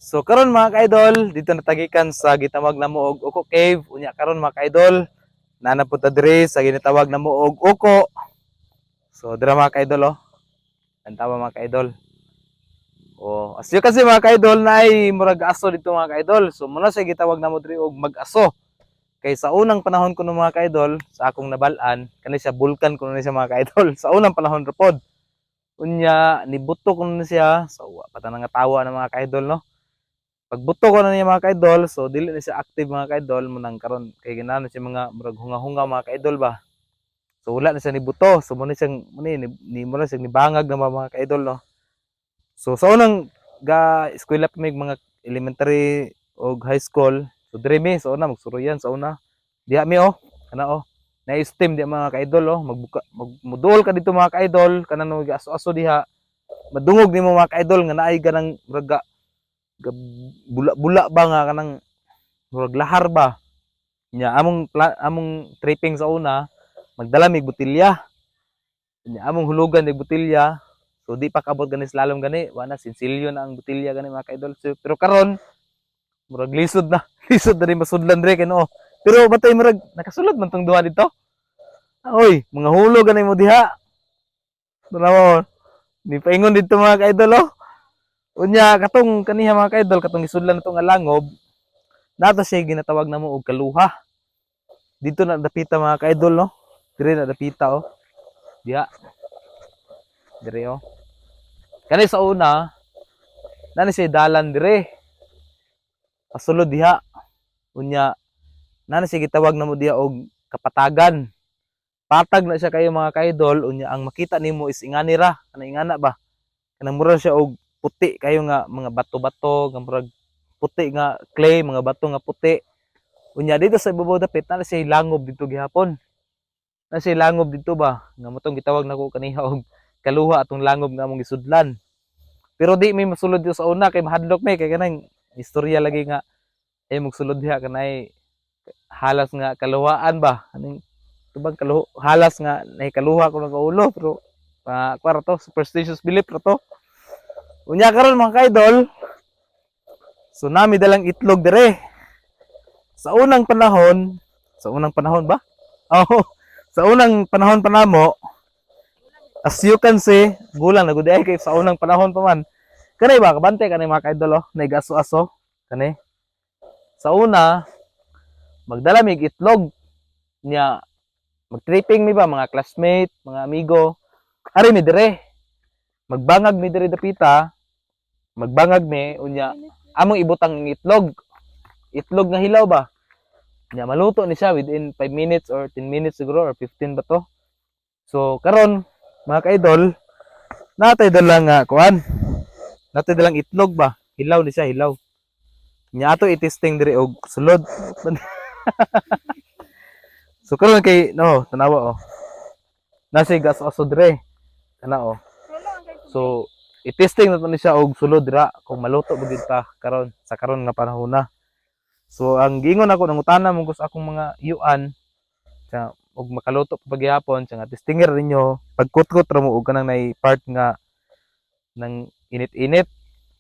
So karon mga ka-idol, dito natagikan sa gitawag namo og Uko Cave. Unya karon mga ka-idol, nanapod ta diri sa ginatawag namo og Uko. So dira mga ka-idol oh. Ang tama mga ka-idol. Oh, asyo kasi mga ka-idol na ay murag aso dito mga ka-idol. So muna sa gitawag namo diri og mag-aso. Kay sa unang panahon ko mga ka-idol, sa akong nabalaan, kani siya bulkan kuno ni siya mga ka-idol. Sa unang panahon ra pod. Unya nibuto kuno ni siya. So wa pa ta nga tawa ng mga ka-idol no. Pagbuto ko na niya mga ka-idol, so dili na siya active mga ka-idol mo nang karon kay ginaano siya mga murag hunga-hunga mga ka-idol ba. So wala na siya ni buto. So muna siyang ni muna siyang nibangag na mga ka-idol no. So sa unang ga eskwela pa may mga elementary o high school, so dire mi sa una magsuruyan sa una. Diha mi oh, kana oh. Na-esteem di mga ka-idol oh, magmudol ka dito mga ka-idol, kana no aso-aso diha. Madungog nimo mga ka-idol nga naay ganang murag bula-bula ba nga kanang murag lahar ba. Nya among tripping sa una, magdala mig botelya. Nya among hulugan mig botelya. So di pa kabot gani slalom gani, wala sinsilyo na ang botelya gani mga ka-idol. So, pero karon murag lisod na. Lisod na rin masudlan dre kay no. Pero batay murag nakasulod man tong duha dito. Oy, mga hulog gani mo diha. Tanaw, ni paingon dito mga ka-idol oh. Unya katong kaniha mga ka-idol katong isudlan nato nga langob, nato siya ginatawag namo og kaluha. Dito na dapita mga ka-idol no. Dire na dapita oh. Diha. Dire oh. Kani sa una, nani siya dalan dire. Pasulod diha. Unya nani siya gitawag namo diha og kapatagan. Patag na siya kayo mga ka-idol, unya ang makita nimo is ingani ra, kana ingana ba. Kanang mura siya og puti kayo nga mga bato-bato, nga murag puti nga clay, mga bato nga puti. Unya dito sa ibabaw dapit na siya langob dito gihapon. Na siya langob dito ba, nga motong gitawag nako kaniha og kaluha atong langob nga among isudlan. Pero di may masulod dito sa una kay mahadlok may kay kanang istorya lagi nga ay magsulod diha kanay halas nga kaluhaan ba. Aning tubag halas nga nahikaluha ko ng kaulo pero para to superstitious belief ra to. Unya karon mga ka-idol, so nami dalang itlog dire. Sa unang panahon ba? Oh, sa unang panahon pa namo, as you can see, gulang na gud ay kay sa unang panahon pa man. Kanay ba kabante kanay mga ka-idol oh, naigaso-aso kanay. Sa una, magdala mig itlog nya mag-tripping mi ba mga classmate, mga amigo. Ari mi dire. Magbangag mi dire dapita. Magbangag mi unya among ibutang ng itlog. Itlog nga hilaw ba? Nya maluto ni siya within 5 minutes or 10 minutes siguro or 15 ba to. So karon mga ka-idol, natay dalang kuan. Natay dalang itlog ba? Hilaw ni siya, hilaw. Nya ato i-testing dire og sulod. So karon kay no, tanawa oh. Nasi gas-aso dire. Kana oh. So i-testing nato ni siya og sulod dira kung maluto ba gid ta karon sa karon nga panahon na. So ang giingon ako nang utana mo sa akong mga yuan sa og makaluto pa pagyapon nga testinger ninyo pagkutkot ra mo og kanang nay part nga nang init-init.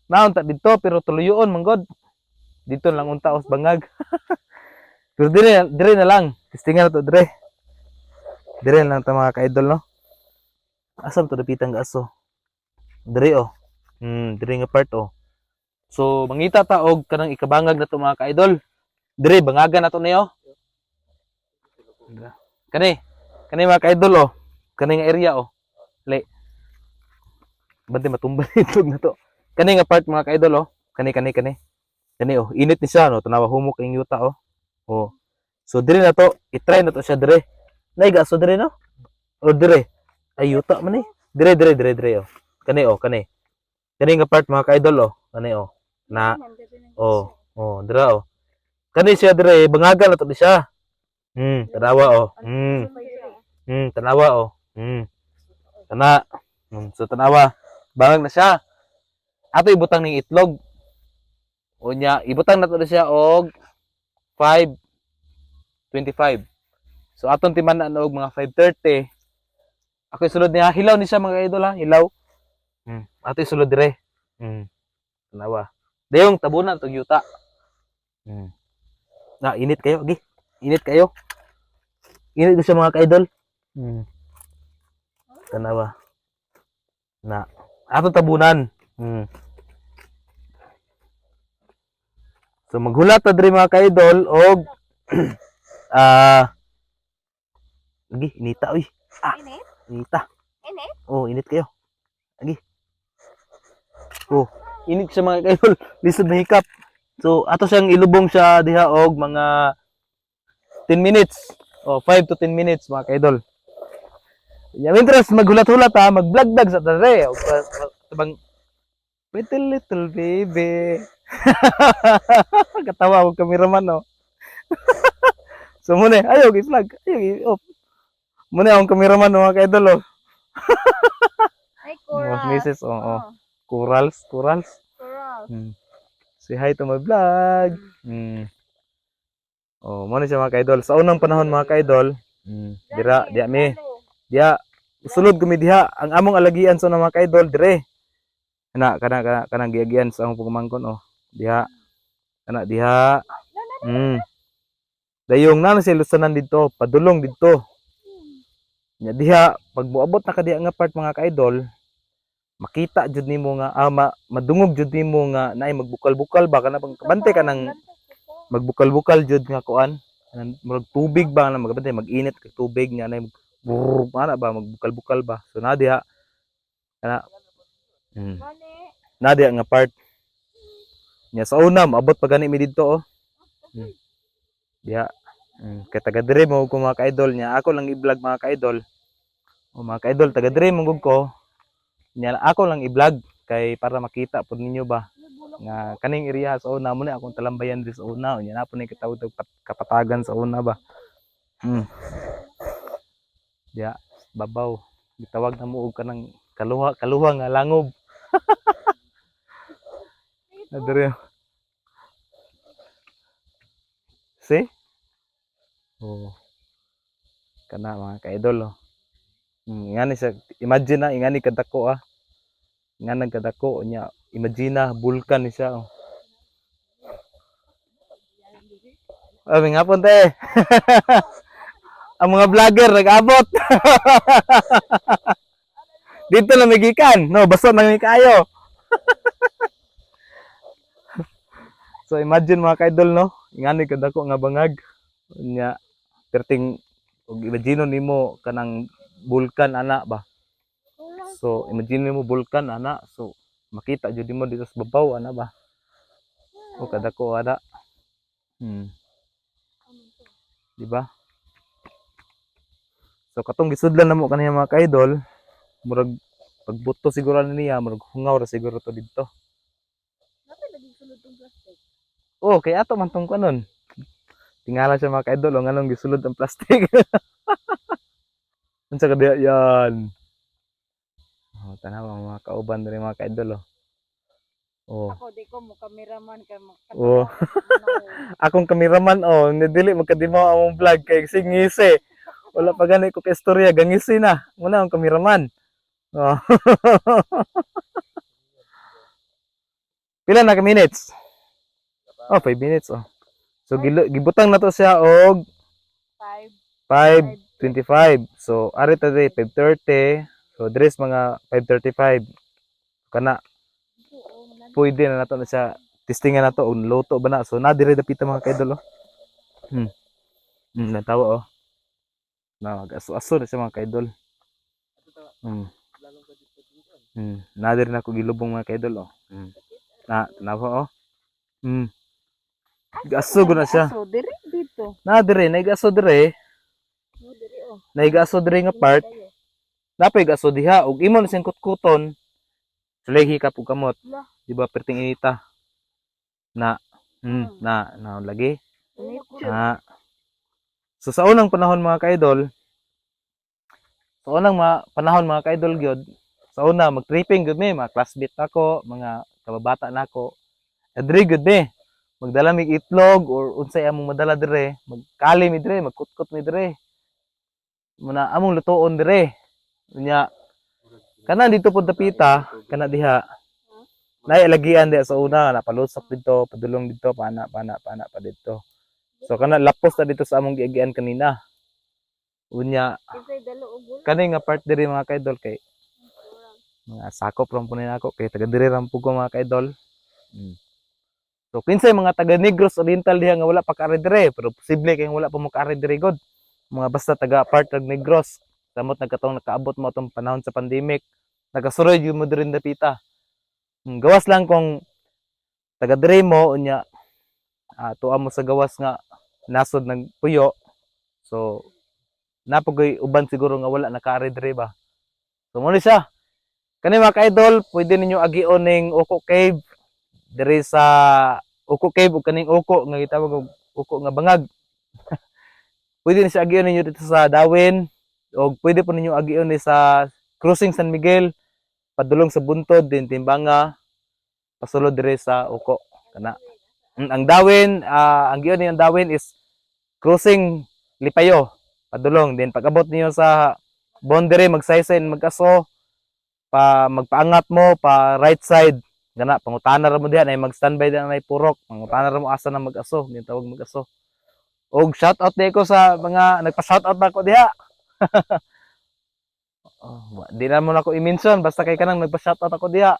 Naon ta didto pero tuluyon man god. Dito lang unta os bangag. Pero dire na lang. Testingan na to dire. Dire lang ta mga ka-idol no. Asam to dapitang aso. Dire oh. Dire nga part oh. So mangita ta og kanang ikabangag na to mga ka-idol. Dire bangagan na to niyo. Kani mga ka-idol oh. Kani nga area oh. Lay. Bante matumba itlog na to. Kani nga part mga ka-idol oh. Kani. Kani oh. Init ni siya no. Tanawa humok ang yuta oh. Oh. So dire na to, i-try na to siya dire. Naiga so dire no? O dire. Ay yuta man eh. Dire oh. Kani oh, kani. Kani nga part mga ka-idol oh. Kani oh. Na dire oh. Kani siya dire, bangaga na to di siya. Tanawa oh. Tanawa oh. Kana. So tanawa, bangag na siya. Ato ibutang ning itlog. Unya, ibutang na to siya og 5:25. So atong timan na og mga 5:30. Ako sulod niya, hilaw ni siya mga idol ha, hilaw. Ato sulod dire. Tanawa. Dayong tabunan tong yuta. Na init kayo, gi. Init kayo. Init ko sa mga ka-idol. Kana ba? Na ato tabunan. So maghulat ta diri mga ka-idol og lagi inita uy. Init? Inita. Init? Oh, init kayo. Lagi. Oh, init sa mga ka-idol. Lisod na hikap. So ato siyang ilubong siya diha og mga 10 minutes. Oh, 5 to 10 minutes mga ka-idol. Ya, mientras maghulat-hulat ha, mag-vlog-vlog sa tare. O sabang pretty little baby. Katawa ako kameraman no. So muna, ayaw i-vlog. Ayaw i-off. Muna akong kameraman no, mga ka-idol oh. Ay, Mas coral. misis, oh. Corals. Coral. Say hi to my vlog. Oh, muna siya mga ka-idol. Sa unang panahon mga ka-idol, diya mi. Diya, sulod kami diha. Ang among alagian sa mga ka-idol, dire. Kanang giagian sa among pagmangkon, oh. Diha. Diha. Dayong na siya lusanan dito, padulong dito. Nya diha, pag buabot na ka diha nga part mga ka-idol, makita jud nimo nga madungog jud nimo nga naay magbukal-bukal ba kana kabante ka nang magbukal-bukal jud nga kuan. Murag tubig ba na magabante mag-init kay tubig nga naay ana ba magbukal-bukal ba. So na diha kana na diha nga part. Nya sa una maabot pa gani mi didto oh. Diha. Kay taga dire mo ko mga ka-idol nya ako lang i-vlog mga ka-idol. O mga ka-idol taga dire mo ko. Nya ako lang i-vlog kay para makita pud ninyo ba nga kaning area sa una mo na akong talambayan di sa una nya na po ni kitawag kapatagan sa una ba. Diha babaw gitawag na mo og kanang kaluha nga langob. Adere. See? Oh. Kana mga ka-idol oh. Ingani sa imagine na ingani kadako ah. Nga nagkadako nya imagine na bulkan ni siya oh. Abi nga pon te. Ang mga vlogger nag-abot. Dito na migikan, no, basta nang kayo. So imagine mga ka-idol no, ingani kadako nga bangag. Nya perting og imagine nimo kanang bulkan ana ba. So imagine mo bulkan ana, so makita jud mo dito sa babaw ana ba. O kadako ana. Di ba? So katong gisudlan namo kaniya mga ka-idol, murag pagbuto siguro niya, murag hungaw ra siguro to didto. Bakit lagi sulod tong plastic? Oh, kay ato man tong kanon. Tingala siya mga ka-idol, nganong gisulod ang plastic. Unsa ka diya yan? Oh, tanaw ang mga kauban diri mga ka-idol oh. Oh. Ako di ko mo cameraman kay Oh. Akong kameraman oh, dili magkadimaw among vlog kay singisi. Wala pa gani ko ka istorya, gangisi na. Muna ang kameraman. Oh. Pila na ka minutes? Oh, 5 minutes oh. So gibutang na to siya og 5:25. So ari ta day 5:30. So dress mga 5:35. Kana pwede na nato na siya testingan nato og luto ba na. So na dire dapita mga ka-idol oh. Natawa oh. Na aso-aso na siya mga ka-idol. Na dire na ko gilubong mga ka-idol oh. Na tanawa oh. Gaso gud na siya. So diri dito. Na dire naigaso dire. No diri oh. Naigaso dire nga part. Napay gaso diha ug imo na siyang kutkuton. Sulay hikap og kamot. Di ba perting inita. Na lagi. So sa unang panahon mga ka-idol, mga ka-idol gyud, sa una mag-tripping gyud mi, mga classmate nako, mga kababata nako. Adri gyud mi magdala mig itlog or unsay among madala dire, magkali mi dire, magkutkot mi dire. Muna among lutoon dire. Unya kana dito pud dapita, kana diha. Nailagyan di sa una napalusok dito, padulong dito, pana pa dito. So kana lapos na dito sa among giagian kanina. Unya Kasi dalo og gulay. kani nga part diri mga kaidol kay mga sakop ram po nako kay taga diri ram po ko mga kaidol. So kinsay mga taga Negros Oriental diha nga wala pa kaari dire, pero posible kay wala pa mo kaari dire god. Mga basta taga part ng Negros, samot nagkatong nakaabot mo atong panahon sa pandemic, nagasuroy gyud mo diri dapita. Gawas lang kung taga dire mo unya tuwa mo sa gawas nga nasod ng puyo. So napogoy uban siguro nga wala nakaari dire ba. So mo ni siya. Kani mga ka-idol, pwede ninyo agion ning Uko Cave diri sa Uko Cave ug kaning uko nga gitawag og uko nga bangag. Pwede ni siya agion ninyo dito sa Dawin o pwede po ninyo agion ni sa Crossing San Miguel padulong sa Buntod din Timbanga pasulod dire sa uko kana. Ang Dawin, ang gion niyang Dawin is Crossing Lipayo padulong din pag-abot niyo sa boundary magsaysay mag-aso pa magpaangat mo pa right side gana pangutana ra mo diha nay mag-standby diha nay purok pangutana ra mo asa na mag-aso din tawag mag-aso. Og shout out di ko sa mga nagpa-shout out na ko diha. Di na mo na ko i-mention basta kay kanang nagpa-shout out ako diha.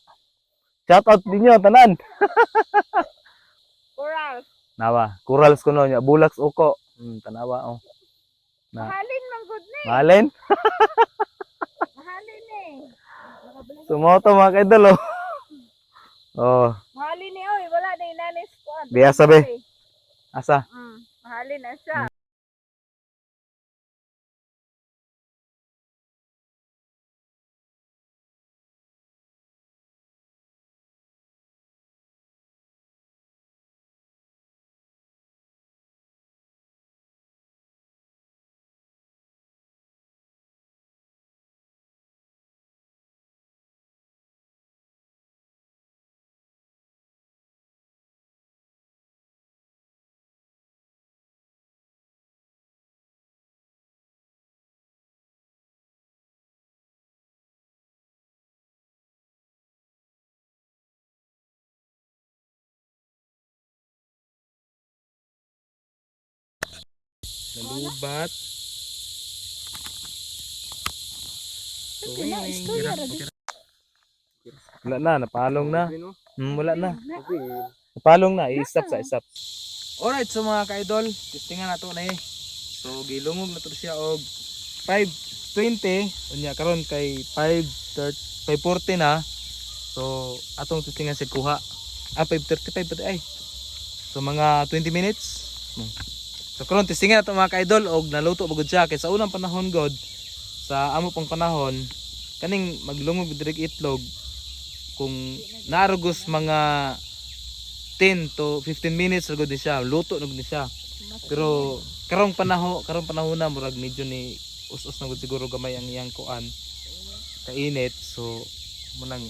Shout out ninyo tanan. Coral. Nawa, corals kuno nya bulaks uko. Tanawa oh. Na. Mahalin man gud ni. Malen. Mahalin ni. Sumoto mga kaidol oh. Oh, Mahalin ni oy, wala na inanis ko. Biasa, be. asa? Mahalin na siya. Nalubat. Wala na, napalong na. Wala na. Napalong na, i-stop sa stop. Alright, so mga ka-idol, testingan na to na eh. So, gilungog na to siya og 5:20. Unya, karon kay 5:40 na. So, atong testingan si kuha. 5:35 pati ay. So, mga 20 minutes. So, karon testingan na to mga ka-idol og naluto bagod siya. Kaya sa unang panahon god, sa amo pang panahon, kaning maglungog direk itlog kung naarugos mga 10 to 15 minutes ragod ni siya, luto nug ni siya. Pero karong panahon na murag medyo ni us-us na gud siguro gamay ang iyang kuan kainit, so munang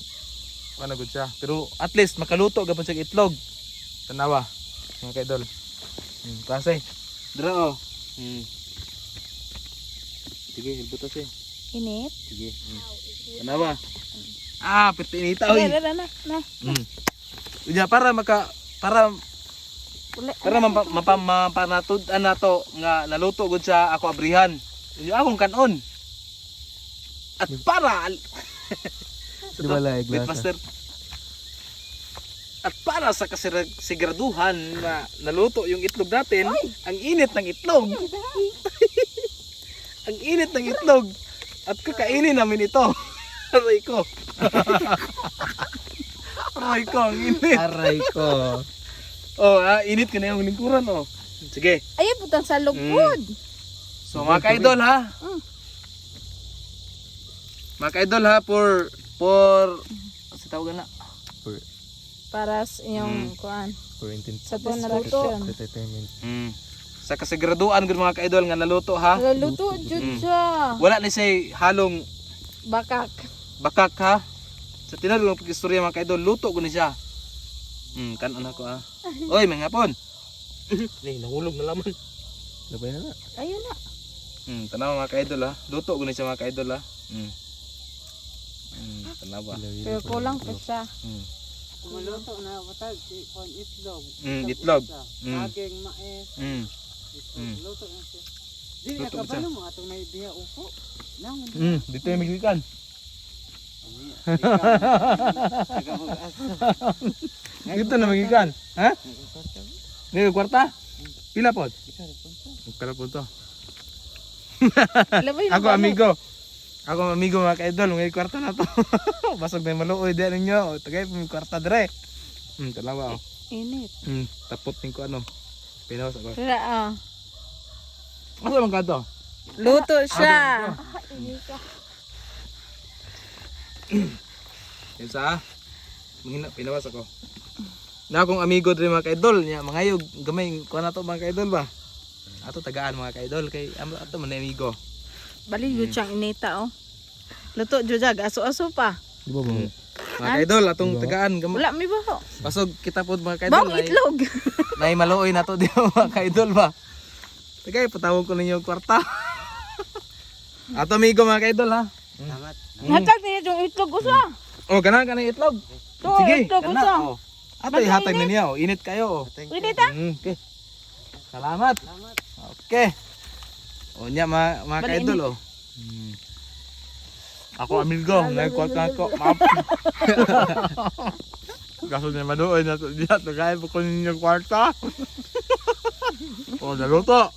ano gud siya. Pero at least makaluto gapon siya itlog. Tanawa mga kaidol. Klase. Dra oh. Sige, ibutas eh. Init. Sige. Tanawa. Pertinita oy. Na. Unya para mapanatud nato nga naluto gud sa ako abrihan. Unya akong kanon. At para wait, master. At para sa kasiguraduhan na naluto yung itlog natin, ang init ng itlog. Ang init ng itlog. At kakainin namin ito. Aray ko. Aray ko, ang init. Aray ko. Oh, init ka na yung lingkuran, oh. Sige. Ayun putang sa lugod. So, mga ka-idol, ha? Mga ka-idol, ha? For, kasi tawagan na. Para sa inyong kuan. Sa to naluto. Sa kasiguraduhan, gud mga ka-idol, nga naluto, ha? Naluto jud siya. Wala ni say halong Bakak. bakak, ha? Sa tinadong pag-istorya mga ka-idol, luto ko ni siya. Kanon ako, ha? Oy, mga hapon. Nahulog na laman. Labay na na. Ayun na. Tanawa mga ka-idol, ha? Luto ko ni siya mga ka-idol, ha? Tanawa. Pero kulang pa siya. Kumuluto na watag kon itlog. Itlog. Saging mais. Mm. Luto na siya. Di Luto na ba siya? kabalo mo atong may diya upo. Nang Dito yung migikan. Dito na magikan. Ha? Ngayon kwarta? Pila pod? Pila pod to. Labay Ako amigo. Ako amigo mga ka-idol, ngayon kwarta na to. Basag na yung maluoy din ninyo. Tagay po yung kwarta dire. Talawa oh. Init. Tapot din ko ano. Pinawas ako. Kaya Asa man ka to? luto siya. Yan sa pinawas ako. Na akong amigo din mga ka-idol, nya mangayog gamay ko na to mga ka-idol ba. Ato tagaan mga ka-idol kay ato man na amigo. Baligo siyang inita oh. Luto jujag aso-aso pa. Di ba mga ka-idol atong tagaan gamay. Wala mi ba? Pasog kita pod mga ka-idol. Bang itlog. Nay maluoy na to di ba mga ka-idol ba. Tagay patawag ko ninyo yung kwarta. Ato amigo mga ka-idol ha. Salamat. Hatag niya yung itlog usa. Oh kana itlog. To Sige, itlog kana. usa. Oh. Ato ihatag na niya oh. Init kayo oh. Pwede ta? Okay. Salamat. Okay. O nya mga Bali, ka-idol oh. Ako amigo, ngay kwarta ko. Kaso niya maduoy na to diya, tagay po ko ninyo kwarta. O naluto.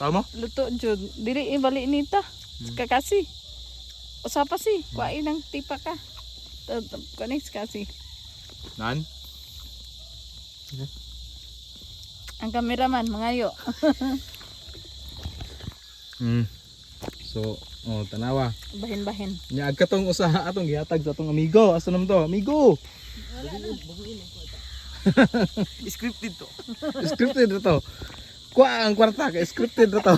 Tama? Luto jud. Dili ibali nita. Kakasi. Usa pa si. Kuain ng tipa ka. Kanis kasi. Nan? Ang cameraman mangayo. So, oh tanawa. Bahin-bahin. Nya agkatong usaha atong gihatag sa atong amigo. Asa nam to? Amigo. Scripted to. Scripted to. Kuha ang kwarta ka scripted to.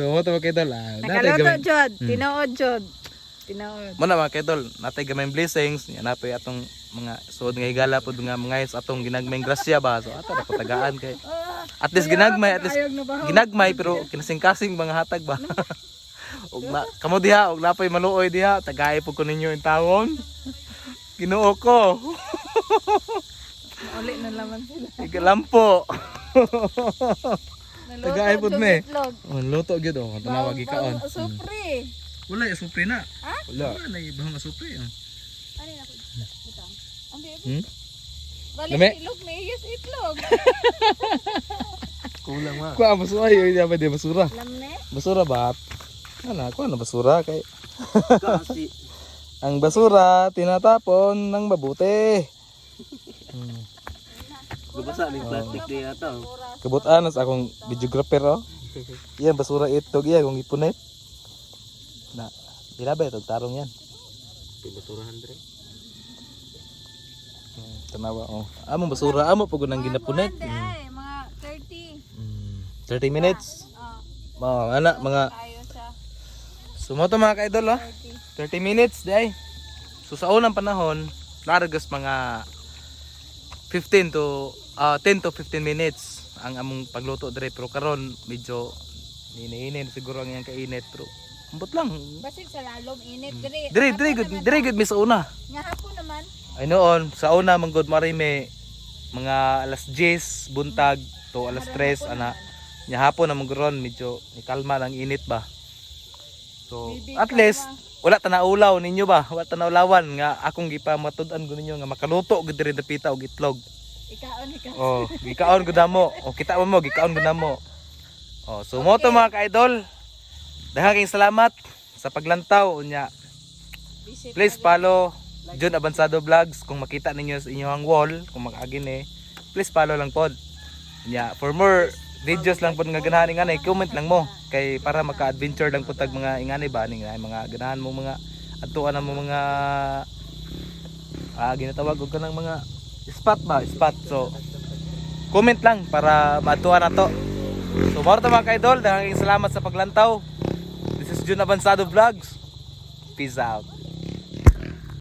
So mo to mga kaidol. Nakaluto jud. Tinuod jud. Tinuod. Muna mga kaidol, natay gamay blessings. Yan nato atong mga suod nga higala pod nga mga is atong ginagmayng grasya ba. So ato na patagaan kay. At least ginagmay, at least ginagmay pero kinasing-kasing mga hatag ba. Og na kamo diha og napay maluoy diha, tagay po ko ninyo in tawon. Ginoo ko. Uli na laman sila. Igalampo. Naluto Tagay pod jud me. itlog. Oh, luto gyud oh, tanawa gikaon. Supre. Wala asupre na. Ha? Wala na ibang asupre. Ano na ko? Butang. Ambi. Balik Lami? itlog may yes itlog. Kulang ma. Kuha basura yun, di ba di basura. Lamne. Basura ba? Ano, kuha na basura kay Kasi ang basura tinatapon ng mabuti. gabasa ni plastic diya to. Kabutan sa akong videographer oh. Yan basura itog iya kung ipunit. Na, dila ba itog tarong yan? Basurahan dire. Tanawa oh. Among basura amo pug nang ginapunit. Mga 30. 30 minutes. Oh. Ana mga Ayo siya. sumoto mga ka-idol oh. 30 minutes day. So sa unang panahon, largas mga 10 to 15 minutes ang among pagluto dire pero karon medyo niniinin siguro ang iyang kainit pero ambot lang. Basig sa lalom init diri. Dire good mi sa una. Nga hapon naman. Ay noon sa una man good marime mga alas 10 buntag to alas 3 ana. Nya hapon na ron medyo nikalma ang init ba. So at least wala ta naulaw ninyo ba? Wala ta naulawan nga akong gipamatud-an ko ninyo nga makaluto gud diri dapita og itlog. Ikaon ikaw. Oh, gikaon gud namo. O kita mo gikaon gud namo. Oh, so mo to mga ka-idol. Daghang salamat sa paglantaw unya. Please follow Jun Abansado Vlogs kung makita ninyo sa inyong wall kung mag-agin please follow lang pod. Unya for more videos lang pod nga ganahan ingani comment lang mo kay para maka-adventure lang pud tag mga ingani ba ning mga ganahan mo mga adtuan mo mga ginatawag og kanang mga spot ba spot so comment lang para maatuan na to. So mao ta mga ka-idol, daghang salamat sa paglantaw. This is Jun Abansado Vlogs. Peace out.